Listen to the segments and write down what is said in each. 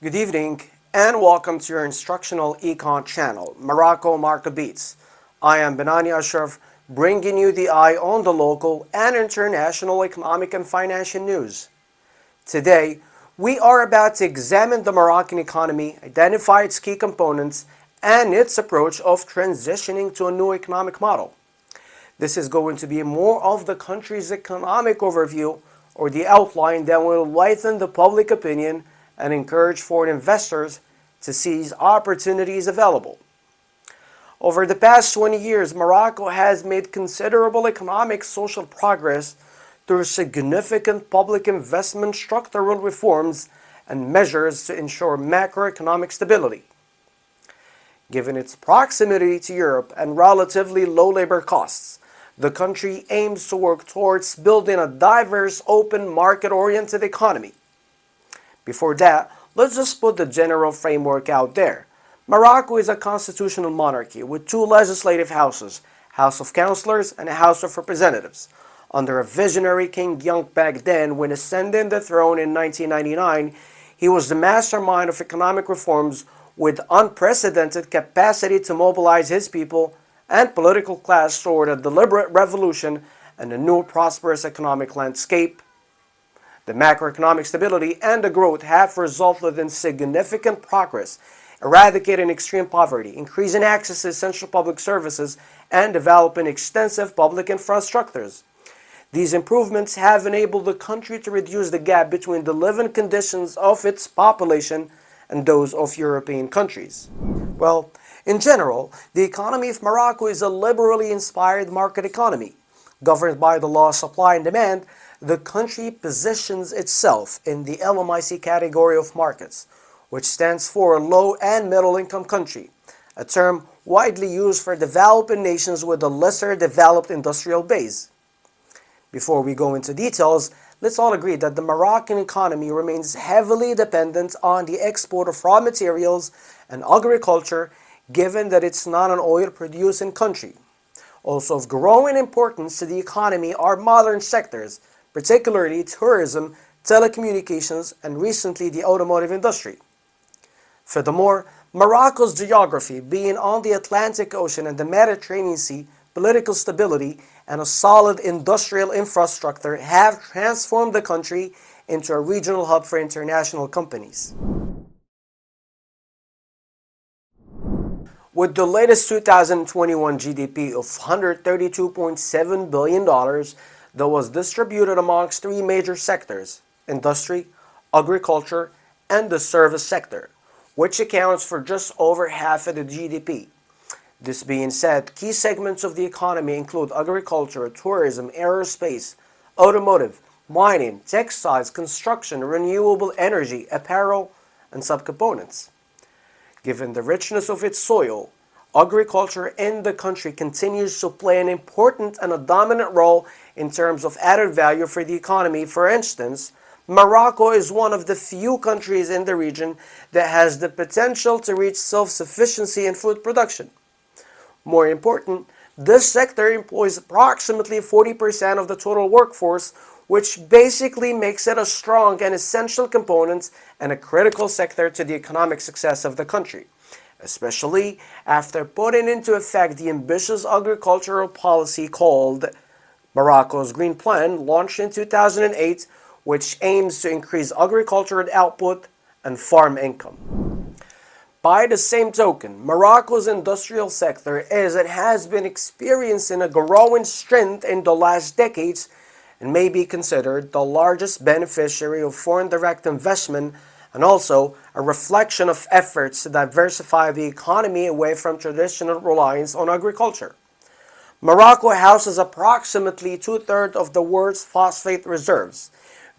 Good evening and welcome to your instructional econ channel, Morocco Market Beats. I am Benani Ashraf, bringing you the eye on the local and international economic and financial news. Today, we are about to examine the Moroccan economy, identify its key components, and its approach of transitioning to a new economic model. This is going to be more of the country's economic overview or the outline that will lighten the public opinion and encourage foreign investors to seize opportunities available. Over the past 20 years, Morocco has made considerable economic social progress through significant public investment, structural reforms, and measures to ensure macroeconomic stability. Given its proximity to Europe and relatively low labor costs, the country aims to work towards building a diverse, open, market-oriented economy. Before that, let's just put the general framework out there. Morocco is a constitutional monarchy with two legislative houses, House of Councillors and a House of Representatives. Under a visionary King Young back then, when ascending the throne in 1999, he was the mastermind of economic reforms with unprecedented capacity to mobilize his people and political class toward a deliberate revolution and a new prosperous economic landscape. The macroeconomic stability and the growth have resulted in significant progress, eradicating extreme poverty, increasing access to essential public services, and developing extensive public infrastructures. These improvements have enabled the country to reduce the gap between the living conditions of its population and those of European countries. Well, in general, the economy of Morocco is a liberally inspired market economy. Governed by the law of supply and demand, the country positions itself in the LMIC category of markets, which stands for low and middle income country, a term widely used for developing nations with a lesser developed industrial base. Before we go into details, let's all agree that the Moroccan economy remains heavily dependent on the export of raw materials and agriculture, given that it's not an oil-producing country. Also of growing importance to the economy are modern sectors, particularly tourism, telecommunications, and recently the automotive industry. Furthermore, Morocco's geography, being on the Atlantic Ocean and the Mediterranean Sea, political stability, and a solid industrial infrastructure have transformed the country into a regional hub for international companies. With the latest 2021 GDP of $132.7 billion that was distributed amongst three major sectors, industry, agriculture, and the service sector, which accounts for just over half of the GDP. This being said, key segments of the economy include agriculture, tourism, aerospace, automotive, mining, textiles, construction, renewable energy, apparel, and subcomponents. Given the richness of its soil, agriculture in the country continues to play an important and a dominant role in terms of added value for the economy. For instance, Morocco is one of the few countries in the region that has the potential to reach self-sufficiency in food production. More important, this sector employs approximately 40% of the total workforce, which basically makes it a strong and essential component and a critical sector to the economic success of the country, especially after putting into effect the ambitious agricultural policy called Morocco's Green Plan, launched in 2008, which aims to increase agricultural output and farm income. By the same token, Morocco's industrial sector, as it has been experiencing a growing strength in the last decades, and may be considered the largest beneficiary of foreign direct investment and also a reflection of efforts to diversify the economy away from traditional reliance on agriculture. Morocco houses approximately two-thirds of the world's phosphate reserves.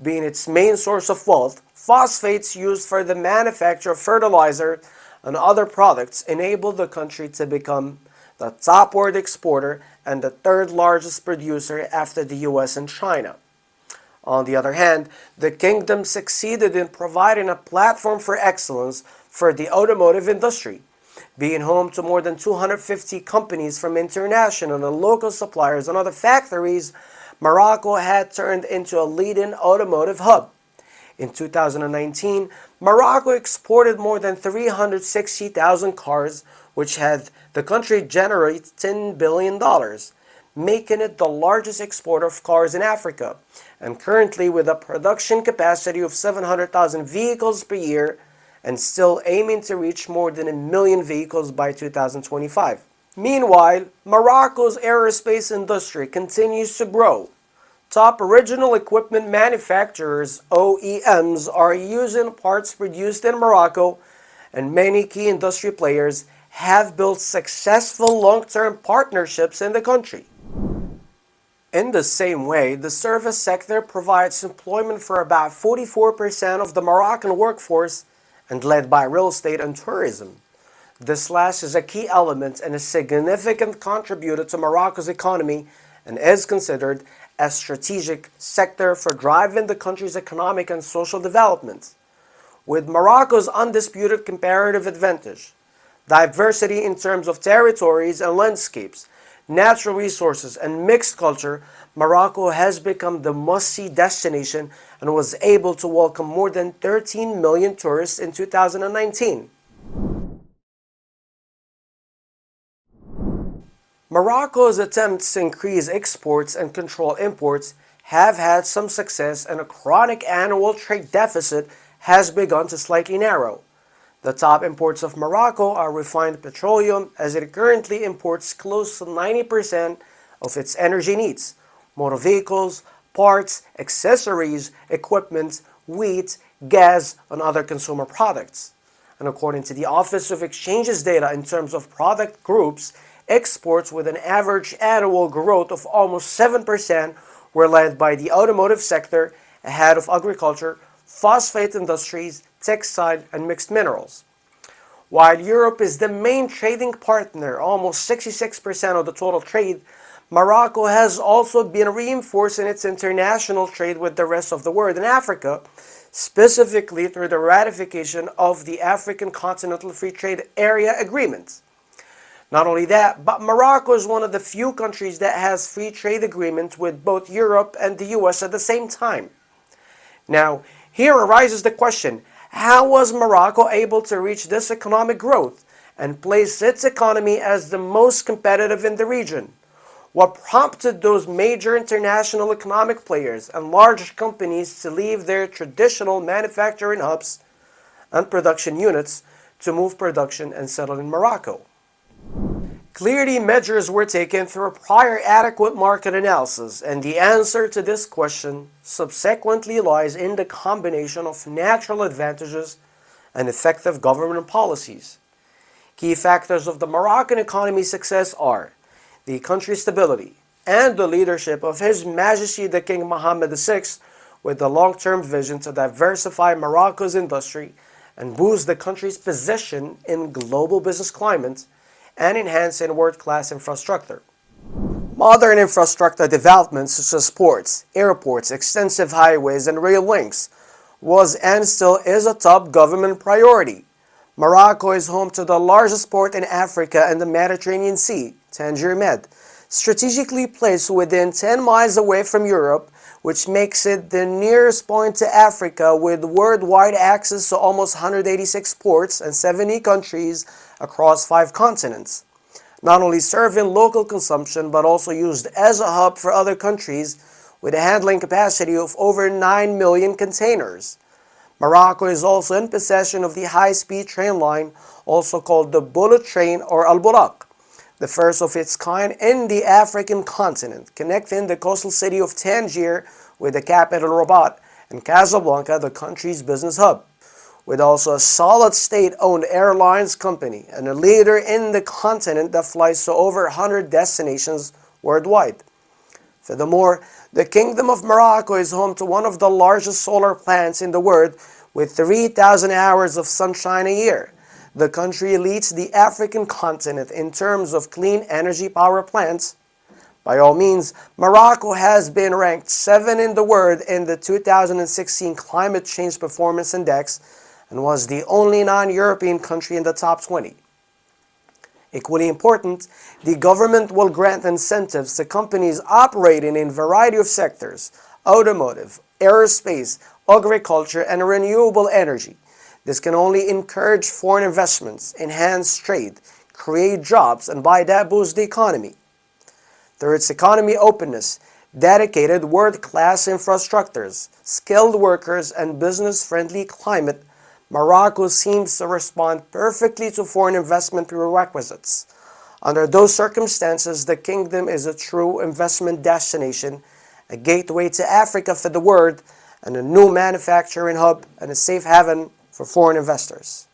Being its main source of wealth, phosphates used for the manufacture of fertilizer and other products enable the country to become the top world exporter and the third largest producer after the US and China. On the other hand, the kingdom succeeded in providing a platform for excellence for the automotive industry. Being home to more than 250 companies from international and local suppliers and other factories, Morocco had turned into a leading automotive hub. In 2019, Morocco exported more than 360,000 cars, which had the country generate $10 billion, making it the largest exporter of cars in Africa, and currently with a production capacity of 700,000 vehicles per year, and still aiming to reach more than 1 million vehicles by 2025. Meanwhile, Morocco's aerospace industry continues to grow. Top original equipment manufacturers, OEMs, are using parts produced in Morocco, and many key industry players have built successful long-term partnerships in the country. In the same way, the service sector provides employment for about 44% of the Moroccan workforce and led by real estate and tourism. This last is a key element and a significant contributor to Morocco's economy and is considered a strategic sector for driving the country's economic and social development. With Morocco's undisputed comparative advantage, diversity in terms of territories and landscapes, natural resources, and mixed culture, Morocco has become the must-see destination and was able to welcome more than 13 million tourists in 2019. Morocco's attempts to increase exports and control imports have had some success, and a chronic annual trade deficit has begun to slightly narrow. The top imports of Morocco are refined petroleum, as it currently imports close to 90% of its energy needs, motor vehicles, parts, accessories, equipment, wheat, gas, and other consumer products. And according to the Office of Exchanges data in terms of product groups, exports with an average annual growth of almost 7% were led by the automotive sector, ahead of agriculture, phosphate industries, textile, and mixed minerals. While Europe is the main trading partner, almost 66% of the total trade, Morocco has also been reinforcing its international trade with the rest of the world in Africa, specifically through the ratification of the African Continental Free Trade Area Agreement. Not only that, but Morocco is one of the few countries that has free trade agreements with both Europe and the US at the same time. Now, here arises the question, how was Morocco able to reach this economic growth and place its economy as the most competitive in the region? What prompted those major international economic players and large companies to leave their traditional manufacturing hubs and production units to move production and settle in Morocco? Clearly, measures were taken through a prior adequate market analysis, and the answer to this question subsequently lies in the combination of natural advantages and effective government policies. Key factors of the Moroccan economy's success are the country's stability and the leadership of His Majesty the King Mohammed VI, with the long-term vision to diversify Morocco's industry and boost the country's position in global business climate, and enhancing world-class infrastructure. Modern infrastructure developments such as ports, airports, extensive highways, and rail links was and still is a top government priority. Morocco is home to the largest port in Africa and the Mediterranean Sea, Tangier Med, strategically placed within 10 miles away from Europe, which makes it the nearest point to Africa with worldwide access to almost 186 ports and 70 countries across 5 continents. Not only serving local consumption, but also used as a hub for other countries with a handling capacity of over 9 million containers. Morocco is also in possession of the high-speed train line, also called the bullet train or Al-Buraq, the first of its kind in the African continent, connecting the coastal city of Tangier with the capital Rabat and Casablanca, the country's business hub, with also a solid state-owned airlines company and a leader in the continent that flies to over 100 destinations worldwide. Furthermore, the Kingdom of Morocco is home to one of the largest solar plants in the world with 3,000 hours of sunshine a year. The country leads the African continent in terms of clean energy power plants. By all means, Morocco has been ranked 7th in the world in the 2016 Climate Change Performance Index and was the only non-European country in the top 20. Equally important, the government will grant incentives to companies operating in a variety of sectors: automotive, aerospace, agriculture, and renewable energy. This can only encourage foreign investments, enhance trade, create jobs, and by that boost the economy. Through its economy openness, dedicated world-class infrastructures, skilled workers, and business-friendly climate, Morocco seems to respond perfectly to foreign investment prerequisites. Under those circumstances, the kingdom is a true investment destination, a gateway to Africa for the world, and a new manufacturing hub and a safe haven for foreign investors.